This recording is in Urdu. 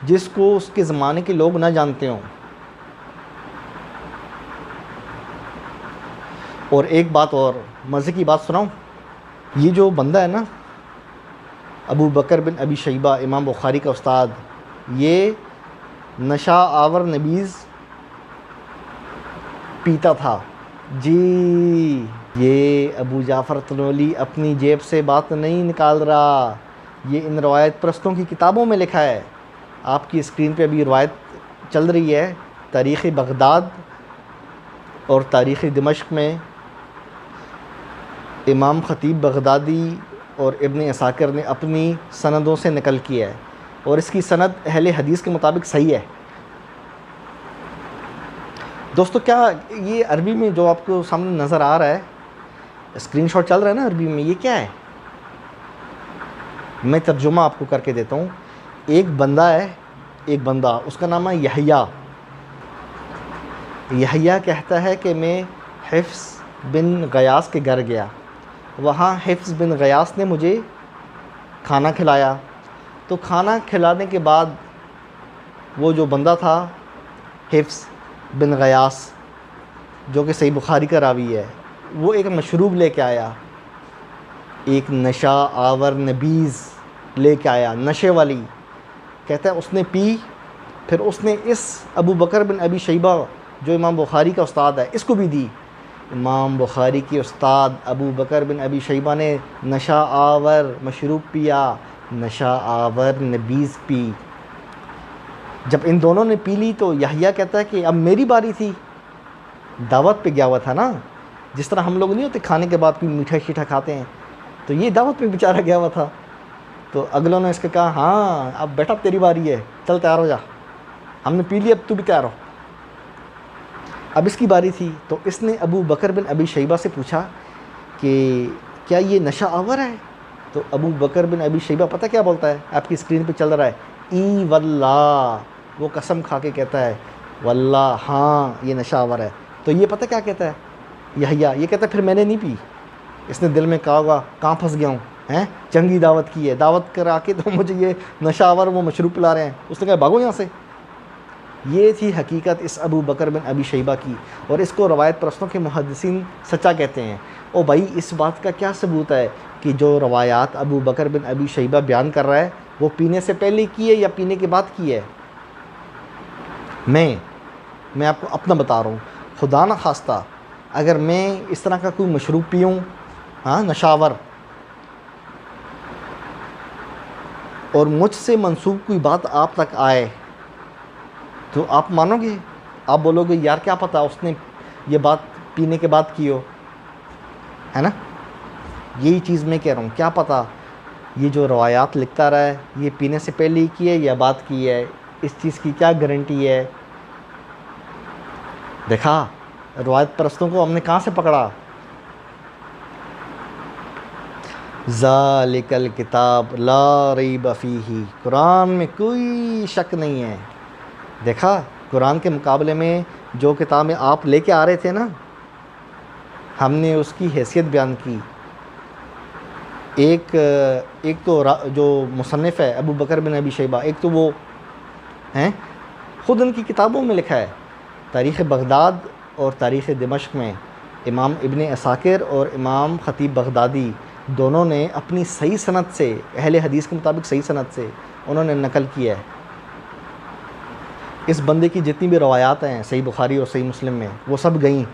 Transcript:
جس کو اس کے زمانے کے لوگ نہ جانتے ہوں. اور ایک بات اور مزے کی بات سناؤں. یہ جو بندہ ہے نا ابو بکر بن ابی شیبہ امام بخاری کا استاد، یہ نشہ آور نبیذ پیتا تھا. جی یہ ابو جعفر طنولی اپنی جیب سے بات نہیں نکال رہا، یہ ان روایت پرستوں کی کتابوں میں لکھا ہے. آپ کی اسکرین پہ ابھی روایت چل رہی ہے. تاریخ بغداد اور تاریخ دمشق میں امام خطیب بغدادی اور ابن عساکر نے اپنی سندوں سے نقل کیا ہے، اور اس کی سند اہل حدیث کے مطابق صحیح ہے. دوستو کیا یہ عربی میں جو آپ کو سامنے نظر آ رہا ہے، اسکرین شاٹ چل رہا ہے نا عربی میں، یہ کیا ہے؟ میں ترجمہ آپ کو کر کے دیتا ہوں. ایک بندہ ہے، ایک بندہ، اس کا نام ہے یحییٰ. یحییٰ کہتا ہے کہ میں حفص بن غیاث کے گھر گیا، وہاں حفص بن غیاث نے مجھے کھانا کھلایا. تو کھانا کھلانے کے بعد وہ جو بندہ تھا حفص بن غیاث، جو کہ صحیح بخاری کا راوی ہے، وہ ایک مشروب لے کے آیا، ایک نشہ آور نبیذ لے کے آیا، نشے والی. کہتا ہے اس نے پی، پھر اس نے اس ابو بکر بن ابی شیبہ جو امام بخاری کا استاد ہے اس کو بھی دی. امام بخاری کے استاد ابو بکر بن ابی شیبہ نے نشہ آور مشروب پیا، نشہ آور نبیذ پی. جب ان دونوں نے پی لی تو یحییٰ کہتا ہے کہ اب میری باری تھی. دعوت پہ گیا ہوا تھا نا، جس طرح ہم لوگ نہیں ہوتے کھانے کے بعد کوئی میٹھا شیٹھا کھاتے ہیں، تو یہ دعوت پہ بیچارہ گیا ہوا تھا. تو اگلوں نے اس کے کہا ہاں اب بیٹا تیری باری ہے، چل تیار ہو جا، ہم نے پی لی اب تو بھی تیار ہو. اب اس کی باری تھی تو اس نے ابو بکر بن ابی شیبہ سے پوچھا کہ کیا یہ نشہ آور ہے؟ تو ابو بکر بن ابی شیبہ پتہ کیا بولتا ہے؟ آپ کی اسکرین پہ چل رہا ہے. ای واللہ، وہ قسم کھا کے کہتا ہے واللہ ہاں یہ نشہ آور ہے. تو یہ پتہ کیا کہتا ہے یحییٰ؟ یہ کہتا ہے پھر میں نے نہیں پی. اس نے دل میں کہا ہوگا کہاں پھنس گیا ہوں، چنگی دعوت کی ہے، دعوت کرا کے تو مجھے یہ نشہ آور وہ مشروب پلا رہے ہیں. اس نے کہا بھاگو یہاں سے. یہ تھی حقیقت اس ابو بکر بن ابی شیبہ کی، اور اس کو روایت پرستوں کے محدثین سچا کہتے ہیں. او بھائی اس بات کا کیا ثبوت ہے کہ جو روایات ابو بکر بن ابی شیبہ بیان کر رہا ہے وہ پینے سے پہلے کی ہے یا پینے کے بعد کی ہے؟ میں آپ کو اپنا بتا رہا ہوں. خدا نہ خواستہ اگر میں اس طرح کا کوئی مشروب پیوں، نشہ آور، اور مجھ سے منسوب کوئی بات آپ تک آئے تو آپ مانو گے؟ آپ بولو گے یار کیا پتہ اس نے یہ بات پینے کے بعد کی ہو، ہے نا؟ یہی چیز میں کہہ رہا ہوں، کیا پتہ یہ جو روایات لکھتا رہا ہے یہ پینے سے پہلے ہی کی ہے یا بعد کی ہے، اس چیز کی کیا گارنٹی ہے؟ دیکھا روایت پرستوں کو ہم نے کہاں سے پکڑا. ذالک الکتاب لا ریب فیہ، قرآن میں کوئی شک نہیں ہے. دیکھا قرآن کے مقابلے میں جو کتابیں آپ لے کے آ رہے تھے نا، ہم نے اس کی حیثیت بیان کی. ایک تو جو مصنف ہے ابو بکر بن ابی شیبہ، ایک تو وہ ہیں خود ان کی کتابوں میں لکھا ہے. تاریخ بغداد اور تاریخ دمشق میں امام ابن عساکر اور امام خطیب بغدادی دونوں نے اپنی صحیح سند سے، اہل حدیث کے مطابق صحیح سند سے انہوں نے نقل کیا ہے. اس بندے کی جتنی بھی روایات ہیں صحیح بخاری اور صحیح مسلم میں وہ سب گئیں.